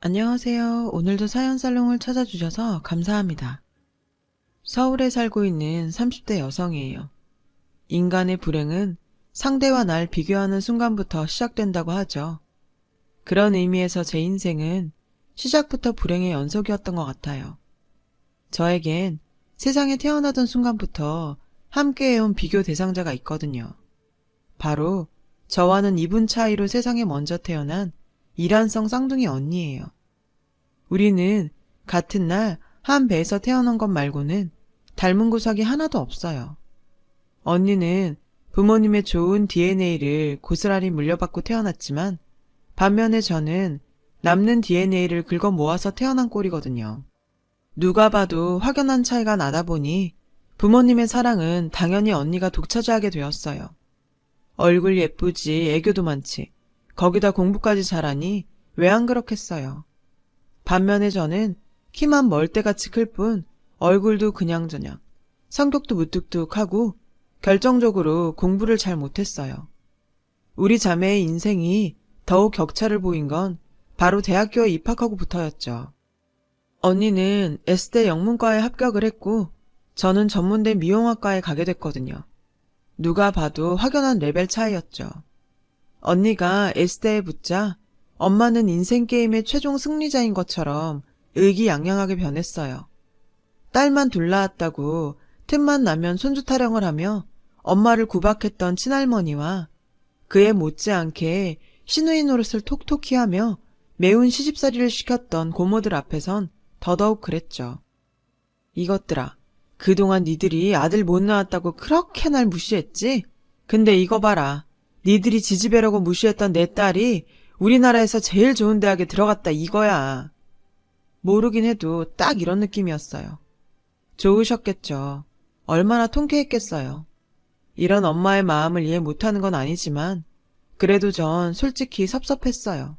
안녕하세요. 오늘도 사연살롱을 찾아주셔서 감사합니다. 서울에 살고 있는 30대 여성이에요. 인간의 불행은 상대와 날 비교하는 순간부터 시작된다고 하죠. 그런 의미에서 제 인생은 시작부터 불행의 연속이었던 것 같아요. 저에겐 세상에 태어나던 순간부터 함께해온 비교 대상자가 있거든요. 바로 저와는 2분 차이로 세상에 먼저 태어난 이란성 쌍둥이 언니예요. 우리는 같은 날 한 배에서 태어난 것 말고는 닮은 구석이 하나도 없어요. 언니는 부모님의 좋은 DNA를 고스란히 물려받고 태어났지만 반면에 저는 남는 DNA를 긁어 모아서 태어난 꼴이거든요. 누가 봐도 확연한 차이가 나다 보니 부모님의 사랑은 당연히 언니가 독차지하게 되었어요. 얼굴 예쁘지 애교도 많지 거기다 공부까지 잘하니 왜 안 그렇겠어요. 반면에 저는 키만 멀대같이 클 뿐 얼굴도 그냥저냥 성격도 무뚝뚝하고 결정적으로 공부를 잘 못했어요. 우리 자매의 인생이 더욱 격차를 보인 건 바로 대학교에 입학하고부터였죠. 언니는 S대 영문과에 합격을 했고 저는 전문대 미용학과에 가게 됐거든요. 누가 봐도 확연한 레벨 차이였죠. 언니가 S대에 붙자 엄마는 인생 게임의 최종 승리자인 것처럼 의기양양하게 변했어요. 딸만 둘 낳았다고 틈만 나면 손주 타령을 하며 엄마를 구박했던 친할머니와 그에 못지않게 시누이 노릇을 톡톡히 하며 매운 시집살이를 시켰던 고모들 앞에선 더더욱 그랬죠. 이것들아, 그동안 니들이 아들 못 낳았다고 그렇게 날 무시했지? 근데 이거 봐라. 니들이 지지배라고 무시했던 내 딸이 우리나라에서 제일 좋은 대학에 들어갔다 이거야. 모르긴 해도 딱 이런 느낌이었어요. 좋으셨겠죠. 얼마나 통쾌했겠어요. 이런 엄마의 마음을 이해 못하는 건 아니지만 그래도 전 솔직히 섭섭했어요.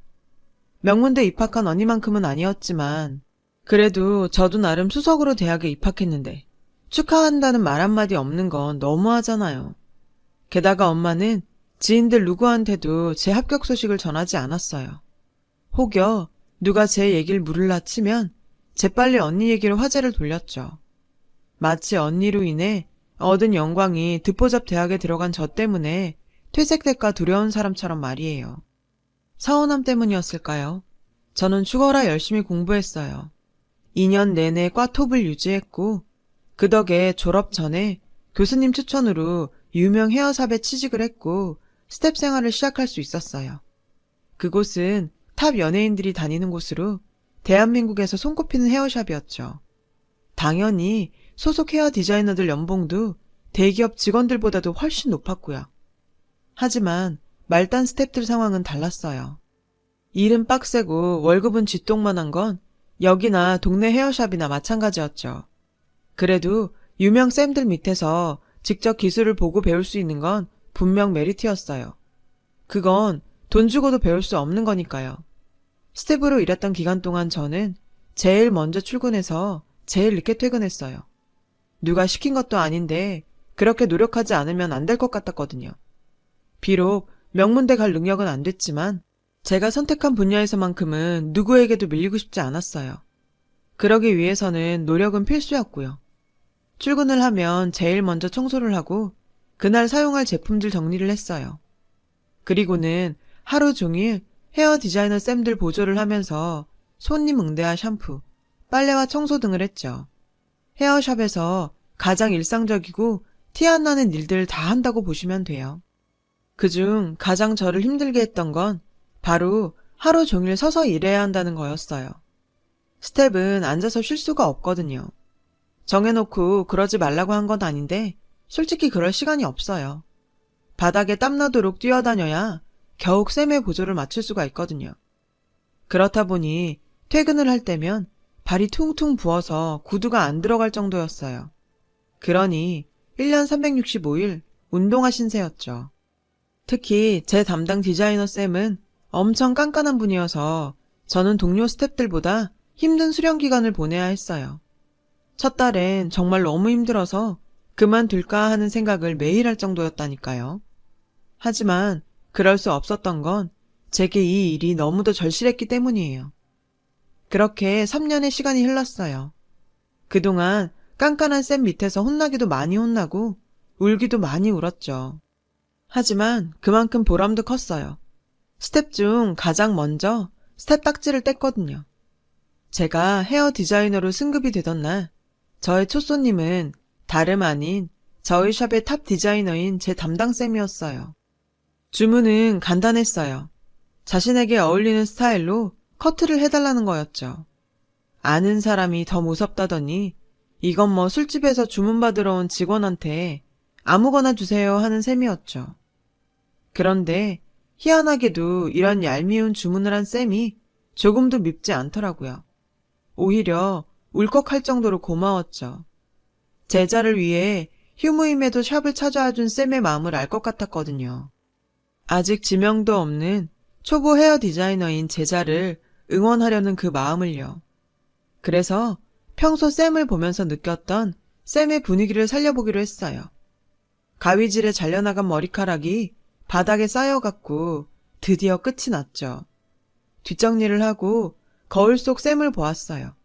명문대 입학한 언니만큼은 아니었지만 그래도 저도 나름 수석으로 대학에 입학했는데 축하한다는 말 한마디 없는 건 너무하잖아요. 게다가 엄마는 지인들 누구한테도 제 합격 소식을 전하지 않았어요. 혹여 누가 제 얘기를 물으려 치면 재빨리 언니 얘기로 화제를 돌렸죠. 마치 언니로 인해 얻은 영광이 듣보잡 대학에 들어간 저 때문에 퇴색될까 두려운 사람처럼 말이에요. 서운함 때문이었을까요? 저는 죽어라 열심히 공부했어요. 2년 내내 과 톱을 유지했고 그 덕에 졸업 전에 교수님 추천으로 유명 헤어샵에 취직을 했고 스텝 생활을 시작할 수 있었어요. 그곳은 탑 연예인들이 다니는 곳으로 대한민국에서 손꼽히는 헤어샵이었죠. 당연히 소속 헤어 디자이너들 연봉도 대기업 직원들보다도 훨씬 높았고요. 하지만 말단 스텝들 상황은 달랐어요. 일은 빡세고 월급은 쥐똥만한 건 여기나 동네 헤어샵이나 마찬가지였죠. 그래도 유명 쌤들 밑에서 직접 기술을 보고 배울 수 있는 건 분명 메리트였어요. 그건 돈 주고도 배울 수 없는 거니까요. 스텝으로 일했던 기간 동안 저는 제일 먼저 출근해서 제일 늦게 퇴근했어요. 누가 시킨 것도 아닌데 그렇게 노력하지 않으면 안 될 것 같았거든요. 비록 명문대 갈 능력은 안 됐지만 제가 선택한 분야에서만큼은 누구에게도 밀리고 싶지 않았어요. 그러기 위해서는 노력은 필수였고요. 출근을 하면 제일 먼저 청소를 하고 그날 사용할 제품들 정리를 했어요. 그리고는 하루 종일 헤어 디자이너 쌤들 보조를 하면서 손님 응대와 샴푸, 빨래와 청소 등을 했죠. 헤어샵에서 가장 일상적이고 티 안 나는 일들 다 한다고 보시면 돼요. 그중 가장 저를 힘들게 했던 건 바로 하루 종일 서서 일해야 한다는 거였어요. 스텝은 앉아서 쉴 수가 없거든요. 정해놓고 그러지 말라고 한 건 아닌데 솔직히 그럴 시간이 없어요. 바닥에 땀나도록 뛰어다녀야 겨우 쌤의 보조를 맞출 수가 있거든요. 그렇다 보니 퇴근을 할 때면 발이 퉁퉁 부어서 구두가 안 들어갈 정도였어요. 그러니 1년 365일 운동화 신세였죠. 특히 제 담당 디자이너 쌤은 엄청 깐깐한 분이어서 저는 동료 스태프들보다 힘든 수련 기간을 보내야 했어요. 첫 달엔 정말 너무 힘들어서 그만둘까 하는 생각을 매일 할 정도였다니까요. 하지만 그럴 수 없었던 건 제게 이 일이 너무도 절실했기 때문이에요. 그렇게 3년의 시간이 흘렀어요. 그동안 깐깐한 쌤 밑에서 혼나기도 많이 혼나고 울기도 많이 울었죠. 하지만 그만큼 보람도 컸어요. 스텝 중 가장 먼저 스텝 딱지를 뗐거든요. 제가 헤어 디자이너로 승급이 되던 날, 저의 첫 손님은 다름 아닌 저희 샵의 탑 디자이너인 제 담당쌤이었어요. 주문은 간단했어요. 자신에게 어울리는 스타일로 커트를 해달라는 거였죠. 아는 사람이 더 무섭다더니 이건 뭐 술집에서 주문받으러 온 직원한테 아무거나 주세요 하는 셈이었죠. 그런데 희한하게도 이런 얄미운 주문을 한 쌤이 조금도 밉지 않더라고요. 오히려 울컥할 정도로 고마웠죠. 제자를 위해 휴무임에도 샵을 찾아와준 쌤의 마음을 알 것 같았거든요. 아직 지명도 없는 초보 헤어 디자이너인 제자를 응원하려는 그 마음을요. 그래서 평소 쌤을 보면서 느꼈던 쌤의 분위기를 살려보기로 했어요. 가위질에 잘려나간 머리카락이 바닥에 쌓여갖고 드디어 끝이 났죠. 뒷정리를 하고 거울 속 쌤을 보았어요.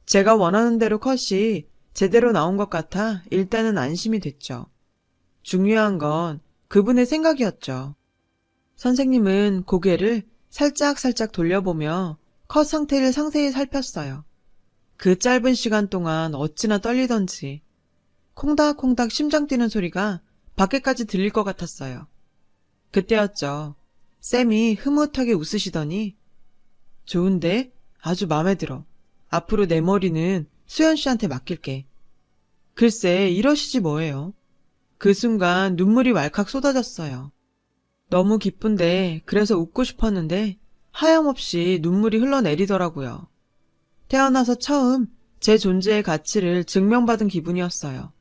제가 원하는 대로 컷이 제대로 나온 것 같아 일단은 안심이 됐죠. 중요한 건 그분의 생각이었죠. 선생님은 고개를 살짝살짝 돌려보며 컷 상태를 상세히 살폈어요. 그 짧은 시간 동안 어찌나 떨리던지 콩닥콩닥 심장 뛰는 소리가 밖에까지 들릴 것 같았어요. 그때였죠. 쌤이 흐뭇하게 웃으시더니 좋은데? 아주 마음에 들어. 앞으로 내 머리는 수연 씨한테 맡길게. 글쎄 이러시지 뭐예요. 그 순간 눈물이 왈칵 쏟아졌어요. 너무 기쁜데 그래서 웃고 싶었는데 하염없이 눈물이 흘러내리더라고요. 태어나서 처음 제 존재의 가치를 증명받은 기분이었어요.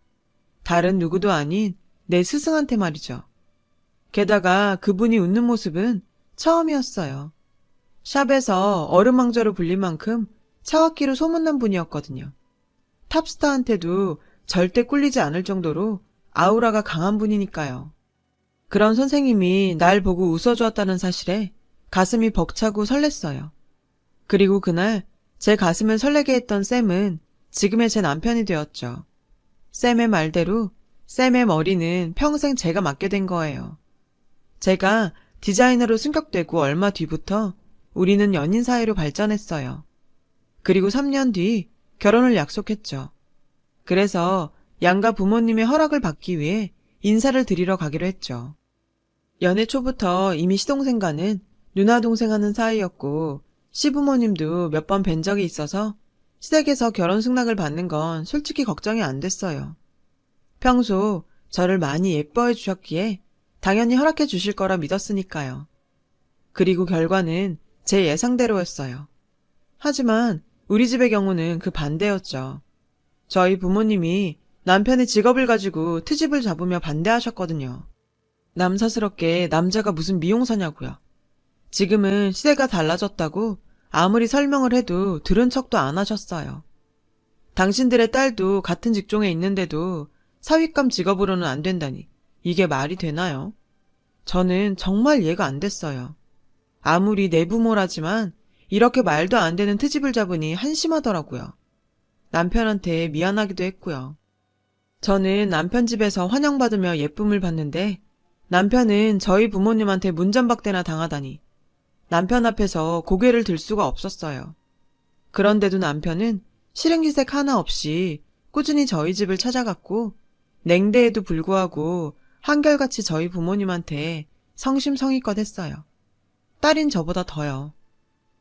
다른 누구도 아닌 내 스승한테 말이죠. 게다가 그분이 웃는 모습은 처음이었어요. 샵에서 어루망저로 불릴 만큼 차갑기로 소문난 분이었거든요. 탑스타한테도 절대 꿀리지 않을 정도로 아우라가 강한 분이니까요. 그런 선생님이 날 보고 웃어주었다는 사실에 가슴이 벅차고 설렜어요. 그리고 그날 제 가슴을 설레게 했던 쌤은 지금의 제 남편이 되었죠. 쌤의 말대로 쌤의 머리는 평생 제가 맡게 된 거예요. 제가 디자이너로 승격되고 얼마 뒤부터 우리는 연인 사이로 발전했어요. 그리고 3년 뒤 결혼을 약속했죠. 그래서 양가 부모님의 허락을 받기 위해 인사를 드리러 가기로 했죠. 연애 초부터 이미 시동생과는 누나 동생 하는 사이였고 시부모님도 몇 번 뵌 적이 있어서 시댁에서 결혼 승낙을 받는 건 솔직히 걱정이 안 됐어요. 평소 저를 많이 예뻐해 주셨기에 당연히 허락해 주실 거라 믿었으니까요. 그리고 결과는 제 예상대로였어요. 하지만 우리 집의 경우는 그 반대였죠. 저희 부모님이 남편의 직업을 가지고 트집을 잡으며 반대하셨거든요. 남사스럽게 남자가 무슨 미용사냐고요. 지금은 시대가 달라졌다고 아무리 설명을 해도 들은 척도 안 하셨어요. 당신들의 딸도 같은 직종에 있는데도 사윗감 직업으로는 안 된다니 이게 말이 되나요? 저는 정말 이해가 안 됐어요. 아무리 내 부모라지만 이렇게 말도 안 되는 트집을 잡으니 한심하더라고요. 남편한테 미안하기도 했고요. 저는 남편 집에서 환영받으며 예쁨을 받는데 남편은 저희 부모님한테 문전박대나 당하다니 남편 앞에서 고개를 들 수가 없었어요. 그런데도 남편은 실행기색 하나 없이 꾸준히 저희 집을 찾아갔고 냉대에도 불구하고 한결같이 저희 부모님한테 성심성의껏 했어요. 딸인 저보다 더요.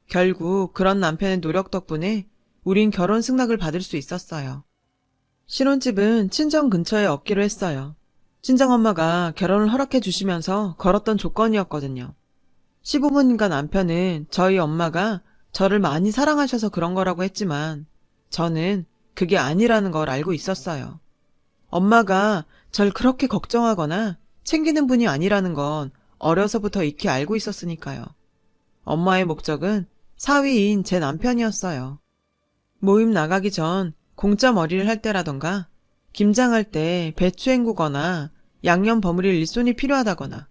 결국 그런 남편의 노력 덕분에 우린 결혼 승낙을 받을 수 있었어요. 신혼집은 친정 근처에 얻기로 했어요. 친정엄마가 결혼을 허락해 주시면서 걸었던 조건이었거든요. 시부모님과 남편은 저희 엄마가 저를 많이 사랑하셔서 그런 거라고 했지만 저는 그게 아니라는 걸 알고 있었어요. 엄마가 절 그렇게 걱정하거나 챙기는 분이 아니라는 건 어려서부터 익히 알고 있었으니까요. 엄마의 목적은 사위인 제 남편이었어요. 모임 나가기 전 공짜 머리를 할 때라던가 김장할 때 배추 헹구거나 양념 버무릴 일손이 필요하다거나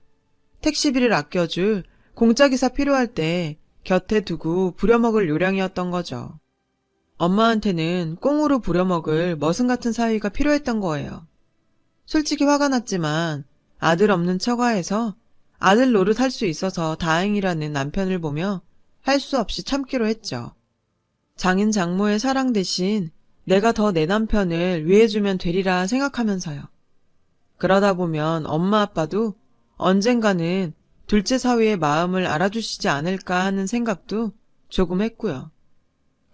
택시비를 아껴줄 공짜 기사 필요할 때 곁에 두고 부려먹을 요량이었던 거죠. 엄마한테는 꽁으로 부려먹을 머슴 같은 사위가 필요했던 거예요. 솔직히 화가 났지만 아들 없는 처가에서 아들 노릇 할 수 있어서 다행이라는 남편을 보며 할 수 없이 참기로 했죠. 장인 장모의 사랑 대신 내가 더 내 남편을 위해주면 되리라 생각하면서요. 그러다 보면 엄마 아빠도 언젠가는 둘째 사위의 마음을 알아주시지 않을까 하는 생각도 조금 했고요.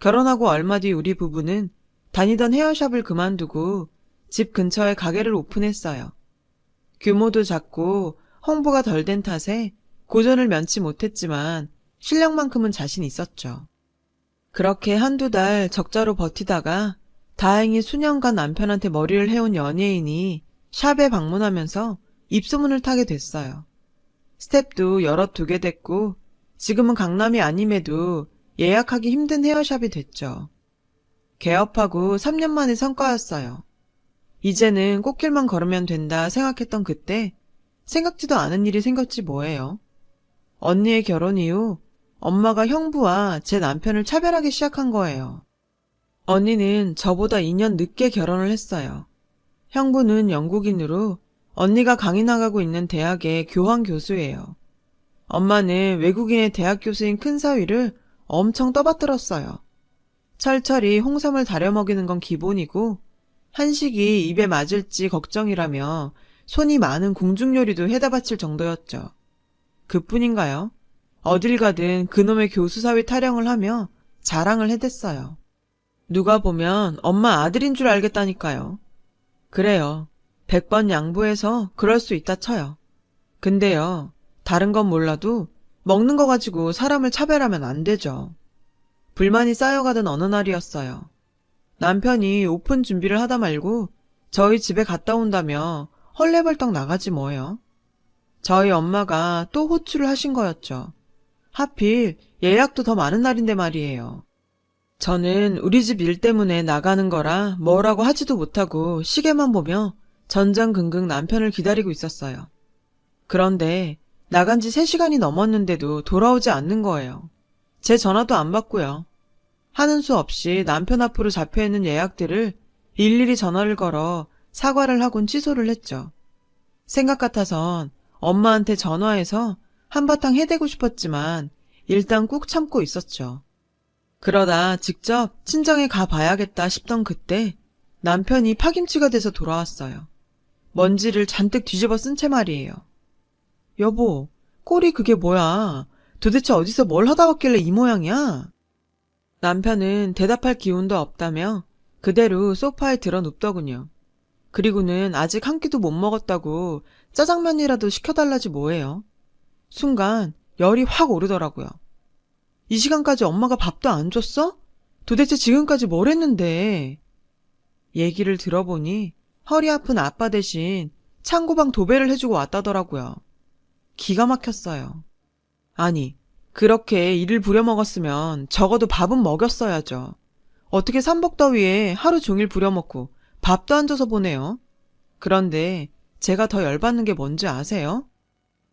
결혼하고 얼마 뒤 우리 부부는 다니던 헤어샵을 그만두고 집 근처에 가게를 오픈했어요. 규모도 작고 홍보가 덜 된 탓에 고전을 면치 못했지만 실력만큼은 자신 있었죠. 그렇게 한두 달 적자로 버티다가 다행히 수년간 남편한테 머리를 해온 연예인이 샵에 방문하면서 입소문을 타게 됐어요. 스텝도 여럿 두게 됐고 지금은 강남이 아님에도 예약하기 힘든 헤어샵이 됐죠. 개업하고 3년 만의 성과였어요. 이제는 꽃길만 걸으면 된다 생각했던 그때 생각지도 않은 일이 생겼지 뭐예요. 언니의 결혼 이후 엄마가 형부와 제 남편을 차별하기 시작한 거예요. 언니는 저보다 2년 늦게 결혼을 했어요. 형부는 영국인으로 언니가 강의 나가고 있는 대학의 교환 교수예요. 엄마는 외국인의 대학 교수인 큰 사위를 엄청 떠받들었어요. 철철이 홍삼을 다려 먹이는 건 기본이고 한식이 입에 맞을지 걱정이라며 손이 많은 궁중요리도 해다 바칠 정도였죠. 그뿐인가요? 어딜 가든 그놈의 교수 사위 타령을 하며 자랑을 해댔어요. 누가 보면 엄마 아들인 줄 알겠다니까요. 그래요. 100번 양보해서 그럴 수 있다 쳐요. 근데요, 다른 건 몰라도 먹는 거 가지고 사람을 차별하면 안 되죠. 불만이 쌓여가던 어느 날이었어요. 남편이 오픈 준비를 하다 말고 저희 집에 갔다 온다며 헐레벌떡 나가지 뭐예요. 저희 엄마가 또 호출을 하신 거였죠. 하필 예약도 더 많은 날인데 말이에요. 저는 우리 집 일 때문에 나가는 거라 뭐라고 하지도 못하고 시계만 보며 전전긍긍 남편을 기다리고 있었어요. 그런데 나간 지 3시간이 넘었는데도 돌아오지 않는 거예요. 제 전화도 안 받고요. 하는 수 없이 남편 앞으로 잡혀있는 예약들을 일일이 전화를 걸어 사과를 하곤 취소를 했죠. 생각 같아선 엄마한테 전화해서 한바탕 해대고 싶었지만 일단 꾹 참고 있었죠. 그러다 직접 친정에 가봐야겠다 싶던 그때 남편이 파김치가 돼서 돌아왔어요. 먼지를 잔뜩 뒤집어 쓴 채 말이에요. 여보, 꼴이 그게 뭐야? 도대체 어디서 뭘 하다 왔길래 이 모양이야? 남편은 대답할 기운도 없다며 그대로 소파에 들어 눕더군요. 그리고는 아직 한 끼도 못 먹었다고 짜장면이라도 시켜달라지 뭐예요. 순간 열이 확 오르더라고요. 이 시간까지 엄마가 밥도 안 줬어? 도대체 지금까지 뭘 했는데? 얘기를 들어보니 허리 아픈 아빠 대신 창고방 도배를 해주고 왔다더라고요. 기가 막혔어요. 아니, 그렇게 일을 부려먹었으면 적어도 밥은 먹였어야죠. 어떻게 삼복더위에 하루 종일 부려먹고 밥도 안 줘서 보내요? 그런데 제가 더 열받는 게 뭔지 아세요?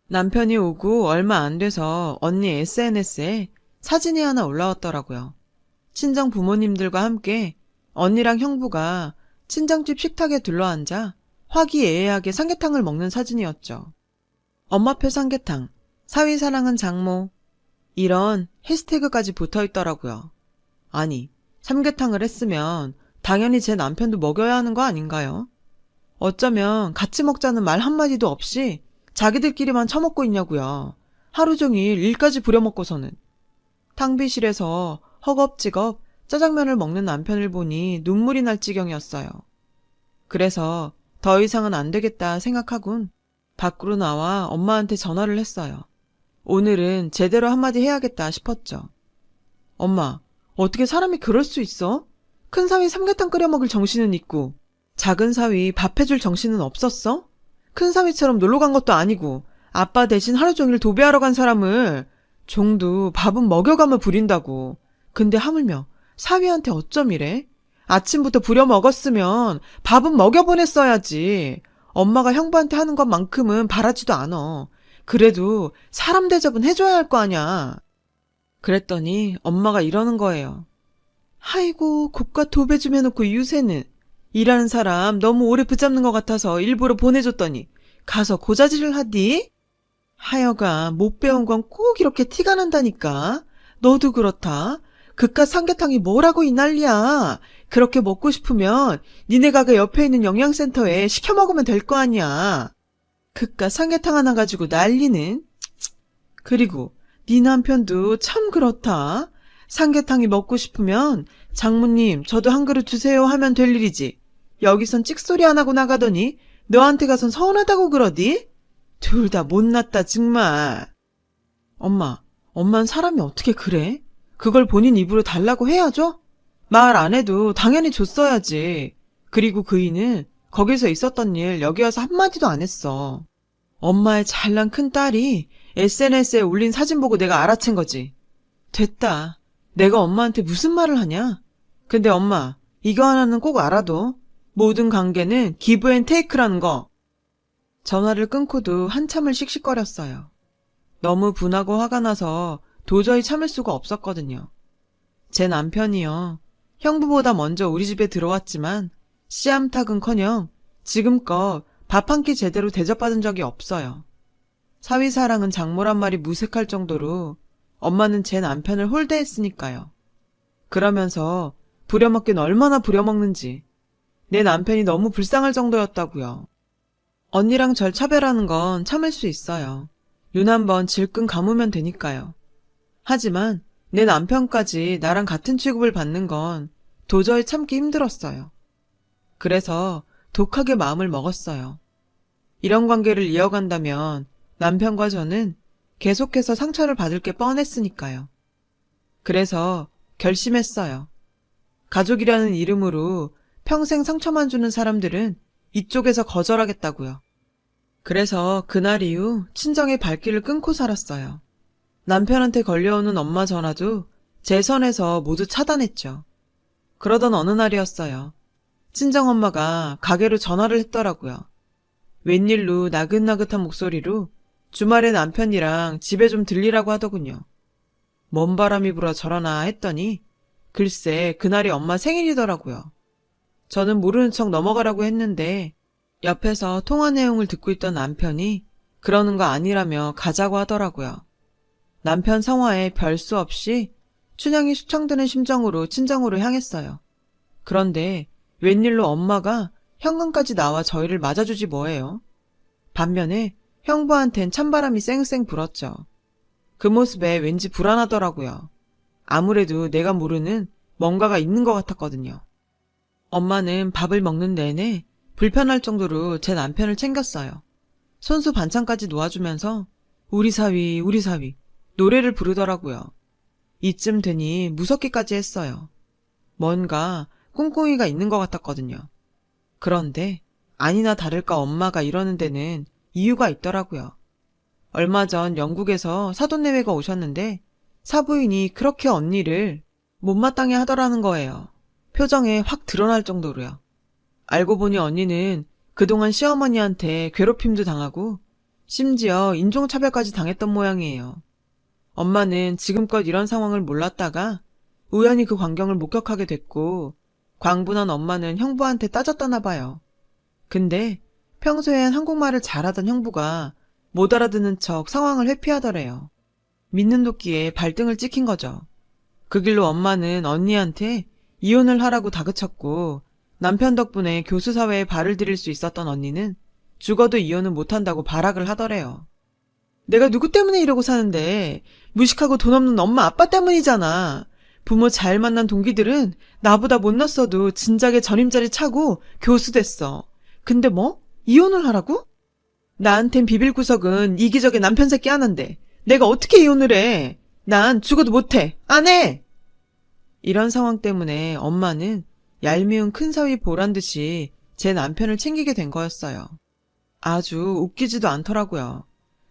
남편이 오고 얼마 안 돼서 언니 SNS에 사진이 하나 올라왔더라고요. 친정 부모님들과 함께 언니랑 형부가 친정집 식탁에 둘러앉아 화기애애하게 삼계탕을 먹는 사진이었죠. 엄마표 삼계탕, 사위 사랑은 장모, 이런 해시태그까지 붙어있더라고요. 아니, 삼계탕을 했으면 당연히 제 남편도 먹여야 하는 거 아닌가요? 어쩌면 같이 먹자는 말 한마디도 없이 자기들끼리만 처먹고 있냐고요. 하루 종일 일까지 부려먹고서는. 탕비실에서 허겁지겁 짜장면을 먹는 남편을 보니 눈물이 날 지경이었어요. 그래서 더 이상은 안 되겠다 생각하곤 밖으로 나와 엄마한테 전화를 했어요. 오늘은 제대로 한마디 해야겠다 싶었죠. 엄마, 어떻게 사람이 그럴 수 있어? 큰 사위 삼계탕 끓여 먹을 정신은 있고 작은 사위 밥 해줄 정신은 없었어? 큰 사위처럼 놀러 간 것도 아니고 아빠 대신 하루 종일 도배하러 간 사람을 종도 밥은 먹여가며 부린다고. 근데 하물며 사위한테 어쩜 이래? 아침부터 부려 먹었으면 밥은 먹여보냈어야지. 엄마가 형부한테 하는 것만큼은 바라지도 않아. 그래도 사람 대접은 해줘야 할 거 아냐. 그랬더니 엄마가 이러는 거예요. 아이고, 고가 도배 좀 해놓고 유세는. 일하는 사람 너무 오래 붙잡는 것 같아서 일부러 보내줬더니 가서 고자질을 하디? 하여가 못 배운 건 꼭 이렇게 티가 난다니까. 너도 그렇다. 그깟 삼계탕이 뭐라고 이 난리야. 그렇게 먹고 싶으면 니네 가게 옆에 있는 영양센터에 시켜 먹으면 될 거 아니야. 그깟 삼계탕 하나 가지고 난리는. 그리고 네 남편도 참 그렇다. 삼계탕이 먹고 싶으면 장모님 저도 한 그릇 주세요 하면 될 일이지. 여기선 찍소리 안 하고 나가더니 너한테 가선 서운하다고 그러디? 둘 다 못났다 정말. 엄마는 사람이 어떻게 그래? 그걸 본인 입으로 달라고 해야죠? 말 안 해도 당연히 줬어야지. 그리고 그이는 거기서 있었던 일 여기 와서 한마디도 안 했어. 엄마의 잘난 큰딸이 SNS에 올린 사진 보고 내가 알아챈 거지. 됐다. 내가 엄마한테 무슨 말을 하냐? 근데 엄마, 이거 하나는 꼭 알아둬. 모든 관계는 기브 앤 테이크라는 거. 전화를 끊고도 한참을 씩씩거렸어요. 너무 분하고 화가 나서 도저히 참을 수가 없었거든요. 제 남편이요. 형부보다 먼저 우리 집에 들어왔지만 씨암탉은커녕 지금껏 밥 한 끼 제대로 대접받은 적이 없어요. 사위사랑은 장모란 말이 무색할 정도로 엄마는 제 남편을 홀대했으니까요. 그러면서 부려먹긴 얼마나 부려먹는지 내 남편이 너무 불쌍할 정도였다고요. 언니랑 절 차별하는 건 참을 수 있어요. 눈 한번 질끈 감으면 되니까요. 하지만 내 남편까지 나랑 같은 취급을 받는 건 도저히 참기 힘들었어요. 그래서 독하게 마음을 먹었어요. 이런 관계를 이어간다면 남편과 저는 계속해서 상처를 받을 게 뻔했으니까요. 그래서 결심했어요. 가족이라는 이름으로 평생 상처만 주는 사람들은 이쪽에서 거절하겠다고요. 그래서 그날 이후 친정의 발길을 끊고 살았어요. 남편한테 걸려오는 엄마 전화도 제 선에서 모두 차단했죠. 그러던 어느 날이었어요. 친정엄마가 가게로 전화를 했더라고요. 웬일로 나긋나긋한 목소리로 주말에 남편이랑 집에 좀 들리라고 하더군요. 먼 바람이 불어 저러나 했더니 글쎄 그날이 엄마 생일이더라고요. 저는 모르는 척 넘어가라고 했는데 옆에서 통화 내용을 듣고 있던 남편이 그러는 거 아니라며 가자고 하더라고요. 남편 성화에 별 수 없이 춘향이 수청드는 심정으로 친정으로 향했어요. 그런데 웬일로 엄마가 현관까지 나와 저희를 맞아주지 뭐예요. 반면에 형부한텐 찬바람이 쌩쌩 불었죠. 그 모습에 왠지 불안하더라고요. 아무래도 내가 모르는 뭔가가 있는 것 같았거든요. 엄마는 밥을 먹는 내내 불편할 정도로 제 남편을 챙겼어요. 손수 반찬까지 놓아주면서 우리 사위 노래를 부르더라고요. 이쯤 되니 무섭기까지 했어요. 뭔가 꿍꿍이가 있는 것 같았거든요. 그런데 아니나 다를까 엄마가 이러는 데는 이유가 있더라고요. 얼마 전 영국에서 사돈내외가 오셨는데 사부인이 그렇게 언니를 못마땅해 하더라는 거예요. 표정에 확 드러날 정도로요. 알고 보니 언니는 그동안 시어머니한테 괴롭힘도 당하고 심지어 인종차별까지 당했던 모양이에요. 엄마는 지금껏 이런 상황을 몰랐다가 우연히 그 광경을 목격하게 됐고 광분한 엄마는 형부한테 따졌다나 봐요. 근데 평소엔 한국말을 잘하던 형부가 못 알아듣는 척 상황을 회피하더래요. 믿는 도끼에 발등을 찍힌 거죠. 그 길로 엄마는 언니한테 이혼을 하라고 다그쳤고 남편 덕분에 교수 사회에 발을 들일 수 있었던 언니는 죽어도 이혼은 못한다고 발악을 하더래요. 내가 누구 때문에 이러고 사는데 무식하고 돈 없는 엄마 아빠 때문이잖아. 부모 잘 만난 동기들은 나보다 못났어도 진작에 전임자리 차고 교수 됐어. 근데 뭐? 이혼을 하라고? 나한텐 비빌 구석은 이기적인 남편 새끼 하나인데 내가 어떻게 이혼을 해? 난 죽어도 못해. 안 해! 이런 상황 때문에 엄마는 얄미운 큰사위 보란 듯이 제 남편을 챙기게 된 거였어요. 아주 웃기지도 않더라고요.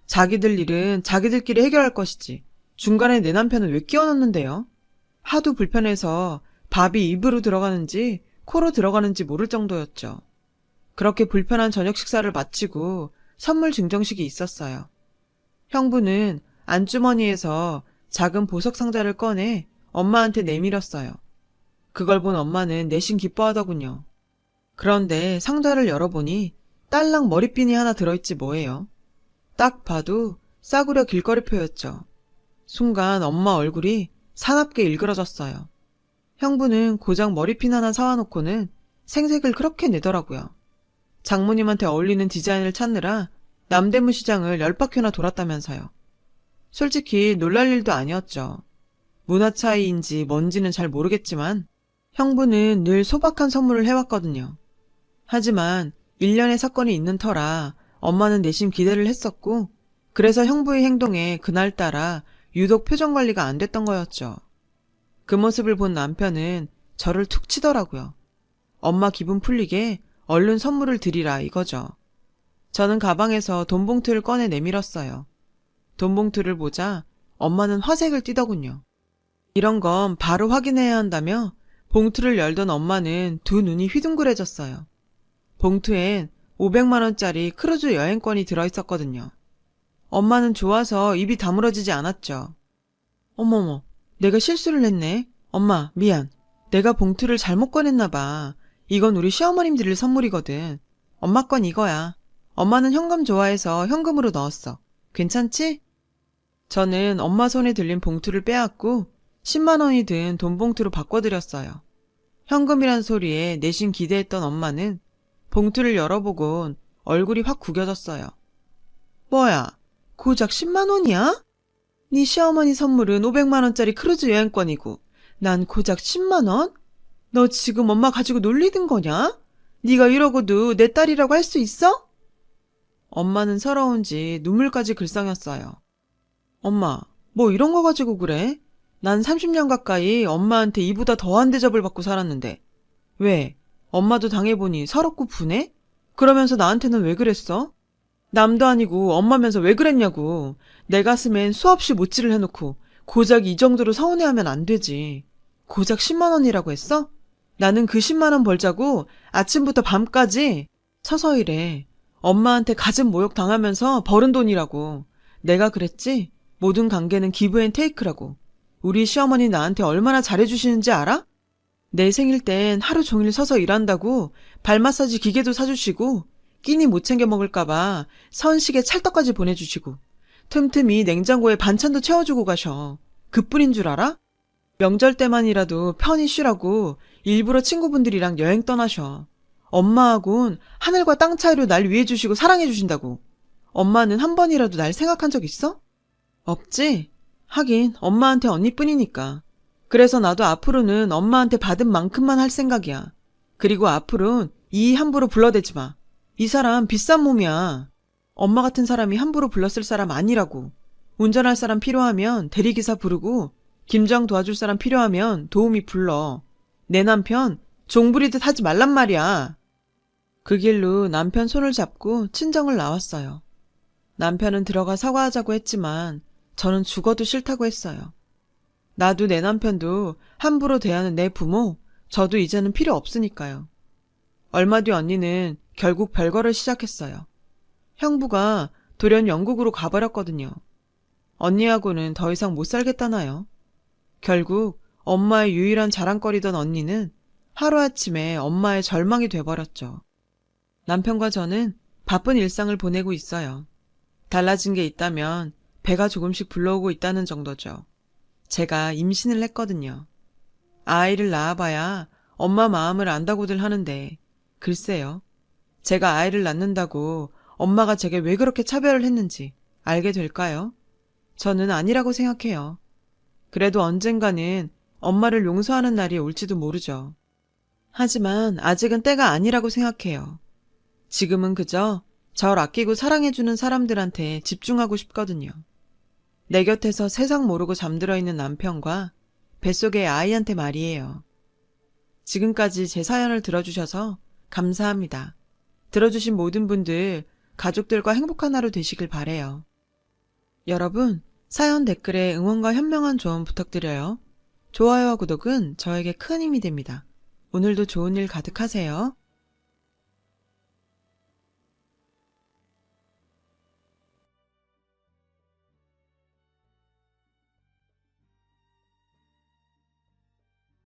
자기들 일은 자기들끼리 해결할 것이지 중간에 내 남편은 왜 끼워넣는데요? 하도 불편해서 밥이 입으로 들어가는지 코로 들어가는지 모를 정도였죠. 그렇게 불편한 저녁 식사를 마치고 선물 증정식이 있었어요. 형부는 안주머니에서 작은 보석 상자를 꺼내 엄마한테 내밀었어요. 그걸 본 엄마는 내심 기뻐하더군요. 그런데 상자를 열어보니 딸랑 머리핀이 하나 들어있지 뭐예요. 딱 봐도 싸구려 길거리표였죠. 순간 엄마 얼굴이 사납게 일그러졌어요. 형부는 고작 머리핀 하나 사와놓고는 생색을 그렇게 내더라고요. 장모님한테 어울리는 디자인을 찾느라 남대문 시장을 10바퀴나 돌았다면서요. 솔직히 놀랄 일도 아니었죠. 문화 차이인지 뭔지는 잘 모르겠지만 형부는 늘 소박한 선물을 해왔거든요. 하지만 일련의 사건이 있는 터라 엄마는 내심 기대를 했었고 그래서 형부의 행동에 그날따라 유독 표정 관리가 안 됐던 거였죠. 그 모습을 본 남편은 저를 툭 치더라고요. 엄마 기분 풀리게 얼른 선물을 드리라 이거죠. 저는 가방에서 돈 봉투를 꺼내 내밀었어요. 돈 봉투를 보자 엄마는 화색을 띠더군요. 이런 건 바로 확인해야 한다며 봉투를 열던 엄마는 두 눈이 휘둥그레졌어요. 봉투엔 500만 원짜리 크루즈 여행권이 들어있었거든요. 엄마는 좋아서 입이 다물어지지 않았죠. 어머머, 내가 실수를 했네. 엄마, 미안. 내가 봉투를 잘못 꺼냈나 봐. 이건 우리 시어머님 드릴 선물이거든. 엄마 건 이거야. 엄마는 현금 좋아해서 현금으로 넣었어. 괜찮지? 저는 엄마 손에 들린 봉투를 빼앗고 10만 원이 든 돈 봉투로 바꿔드렸어요. 현금이란 소리에 내심 기대했던 엄마는 봉투를 열어보곤 얼굴이 확 구겨졌어요. 뭐야, 고작 10만 원이야? 네 시어머니 선물은 500만 원짜리 크루즈 여행권이고 난 고작 10만 원? 너 지금 엄마 가지고 놀리는 거냐? 네가 이러고도 내 딸이라고 할 수 있어? 엄마는 서러운지 눈물까지 글썽였어요. 엄마, 뭐 이런 거 가지고 그래? 난 30년 가까이 엄마한테 이보다 더한 대접을 받고 살았는데. 왜? 엄마도 당해보니 서럽고 분해? 그러면서 나한테는 왜 그랬어? 남도 아니고 엄마면서 왜 그랬냐고. 내 가슴엔 수없이 못질을 해놓고 고작 이 정도로 서운해하면 안 되지. 고작 10만 원이라고 했어? 나는 그 10만 원 벌자고 아침부터 밤까지 서서 일해. 엄마한테 가진 모욕 당하면서 벌은 돈이라고. 내가 그랬지? 모든 관계는 기브 앤 테이크라고. 우리 시어머니 나한테 얼마나 잘해주시는지 알아? 내 생일 땐 하루 종일 서서 일한다고 발 마사지 기계도 사주시고 끼니 못 챙겨 먹을까봐 선식에 찰떡까지 보내주시고 틈틈이 냉장고에 반찬도 채워주고 가셔. 그뿐인 줄 알아? 명절 때만이라도 편히 쉬라고 일부러 친구분들이랑 여행 떠나셔. 엄마하고는 하늘과 땅 차이로 날 위해 주시고 사랑해 주신다고. 엄마는 한 번이라도 날 생각한 적 있어? 없지? 하긴 엄마한테 언니뿐이니까. 그래서 나도 앞으로는 엄마한테 받은 만큼만 할 생각이야. 그리고 앞으로는 이 함부로 불러대지 마. 이 사람 비싼 몸이야. 엄마 같은 사람이 함부로 불렀을 사람 아니라고. 운전할 사람 필요하면 대리기사 부르고 김장 도와줄 사람 필요하면 도우미 불러. 내 남편 종부리듯 하지 말란 말이야. 그 길로 남편 손을 잡고 친정을 나왔어요. 남편은 들어가 사과하자고 했지만 저는 죽어도 싫다고 했어요. 나도 내 남편도 함부로 대하는 내 부모, 저도 이제는 필요 없으니까요. 얼마 뒤 언니는 결국 별거를 시작했어요. 형부가 돌연 영국으로 가버렸거든요. 언니하고는 더 이상 못 살겠다나요. 결국 엄마의 유일한 자랑거리던 언니는 하루아침에 엄마의 절망이 돼버렸죠. 남편과 저는 바쁜 일상을 보내고 있어요. 달라진 게 있다면 배가 조금씩 불러오고 있다는 정도죠. 제가 임신을 했거든요. 아이를 낳아봐야 엄마 마음을 안다고들 하는데 글쎄요. 제가 아이를 낳는다고 엄마가 제게 왜 그렇게 차별을 했는지 알게 될까요? 저는 아니라고 생각해요. 그래도 언젠가는 엄마를 용서하는 날이 올지도 모르죠. 하지만 아직은 때가 아니라고 생각해요. 지금은 그저 절 아끼고 사랑해주는 사람들한테 집중하고 싶거든요. 내 곁에서 세상 모르고 잠들어 있는 남편과 뱃속의 아이한테 말이에요. 지금까지 제 사연을 들어주셔서 감사합니다. 들어주신 모든 분들 가족들과 행복한 하루 되시길 바래요. 여러분, 사연 댓글에 응원과 현명한 조언 부탁드려요. 좋아요와 구독은 저에게 큰 힘이 됩니다. 오늘도 좋은 일 가득하세요.